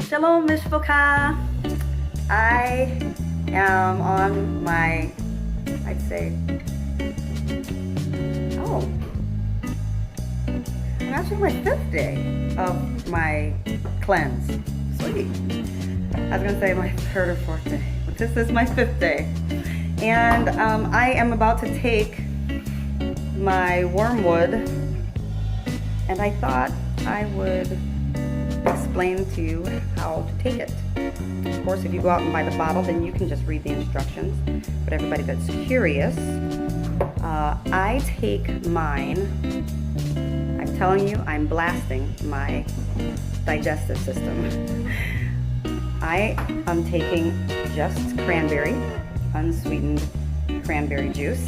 Shalom Mishpocha. I am on my, I'd say, I'm actually my 5th day of my cleanse. Sweet. I was gonna say my 3rd or 4th day, but this is my 5th day. And I am about to take my Wormwood, and I thought I would explain to you how to take it. Of course, if you go out and buy the bottle, then you can just read the instructions. But everybody that's curious, I take mine. I'm telling you, I'm blasting my digestive system. I am taking just cranberry, unsweetened cranberry juice.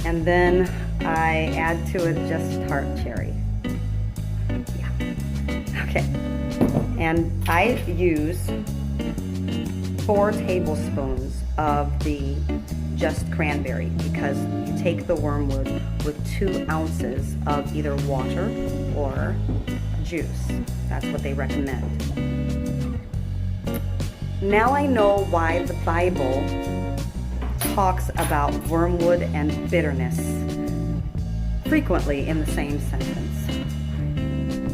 And then I add to it just tart cherry. Okay, and I use 4 tablespoons of the just cranberry because you take the wormwood with 2 ounces of either water or juice. That's what they recommend. Now I know why the Bible talks about wormwood and bitterness frequently in the same sentence.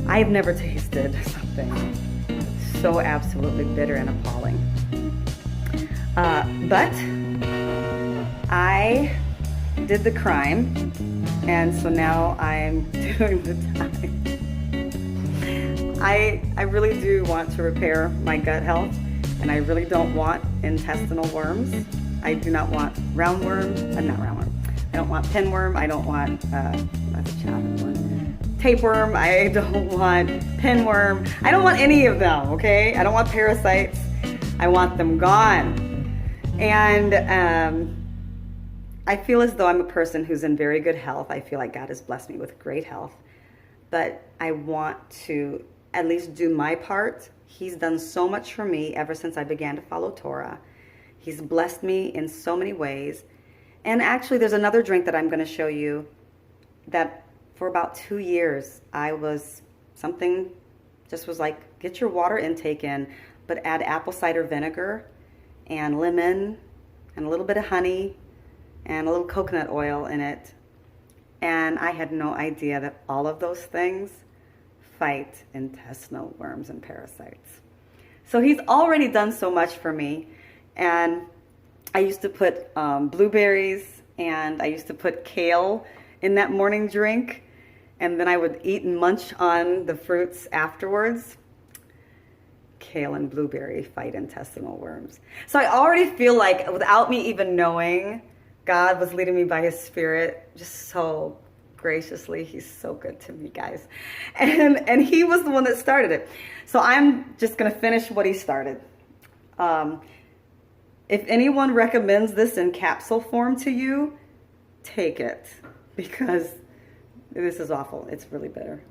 I've never tasted something so absolutely bitter and appalling. But I did the crime, and so now I'm doing the time. I really do want to repair my gut health, and I really don't want intestinal worms. I do not want roundworm, not roundworm. I don't want pinworm. I don't want, that's a challenge one. Tapeworm, I don't want pinworm. I don't want any of them, okay? I don't want parasites. I want them gone. And I feel as though I'm a person who's in very good health. I feel like God has blessed me with great health. But I want to at least do my part. He's done so much for me ever since I began to follow TORAH. He's blessed me in so many ways. And actually, there's another drink that I'm going to show you that for about 2 years, I was like, get your water intake in, but add apple cider vinegar and lemon and a little bit of honey and a little coconut oil in it. And I had no idea that all of those things fight intestinal worms and parasites. So he's already done so much for me. And I used to put blueberries and I used to put kale in that morning drink. And then I would eat and munch on the fruits afterwards. Kale and blueberry fight intestinal worms. So I already feel like without me even knowing, God was leading me by his Spirit just so graciously. He's so good to me, guys. And he was the one that started it. So I'm just going to finish what he started. If anyone recommends this in capsule form to you, take it, because this is awful. It's really bitter.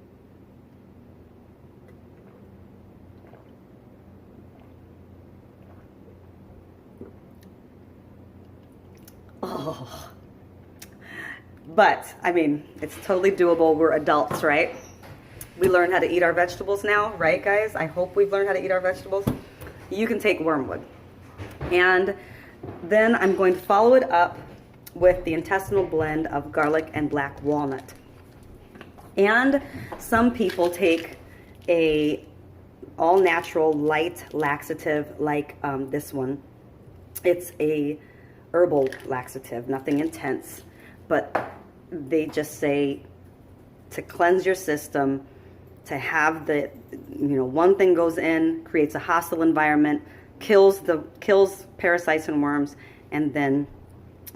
Oh. But, I mean, it's totally doable. We're adults, right? We learn how to eat our vegetables now, right, guys? I hope we've learned how to eat our vegetables. You can take wormwood. And then I'm going to follow it up with the intestinal blend of garlic and black walnut. And some people take a all-natural light laxative like this one. It's a herbal laxative, nothing intense, but they just say to cleanse your system, to have the, one thing goes in, creates a hostile environment, kills parasites and worms, and then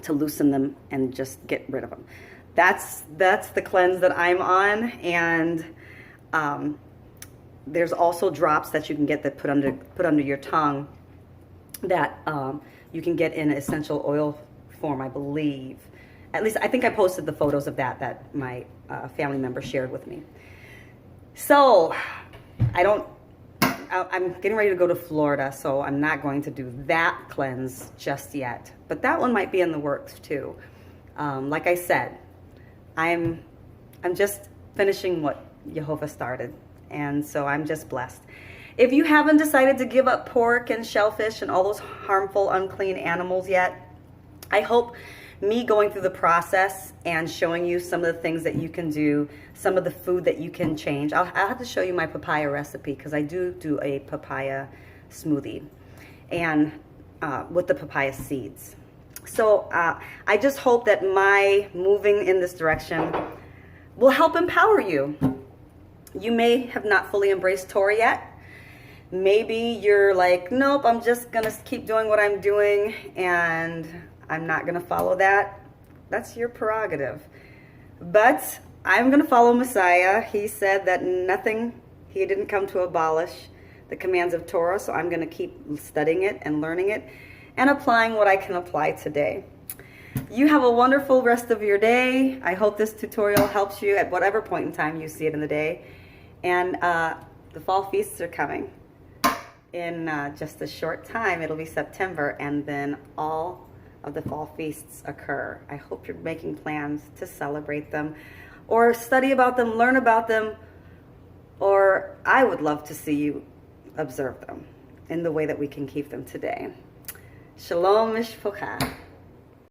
to loosen them and just get rid of them. That's the cleanse that I'm on. And there's also drops that you can get that put under your tongue that you can get in essential oil form, I believe. At least I think I posted the photos of that my family member shared with me. So I'm getting ready to go to Florida, so I'm not going to do that cleanse just yet. But that one might be in the works too. Like I said, I'm just finishing what Jehovah started. And so I'm just blessed. If you haven't decided to give up pork and shellfish and all those harmful, unclean animals yet, I hope me going through the process and showing you some of the things that you can do, some of the food that you can change. I'll have to show you my papaya recipe because I do a papaya smoothie and with the papaya seeds. So I just hope that my moving in this direction will help empower you. You may have not fully embraced TORAH yet. Maybe you're like, nope, I'm just gonna keep doing what I'm doing and I'm not gonna follow that. That's your prerogative. But I'm gonna follow Messiah. He said that he didn't come to abolish the commands of TORAH, so I'm gonna keep studying it and learning it and applying what I can apply today. You have a wonderful rest of your day. I hope this tutorial helps you at whatever point in time you see it in the day. And the fall feasts are coming in just a short time. It'll be September, and then all of the fall feasts occur. I hope you're making plans to celebrate them or study about them, learn about them, or I would love to see you observe them in the way that we can keep them today. Shalom mishpocha.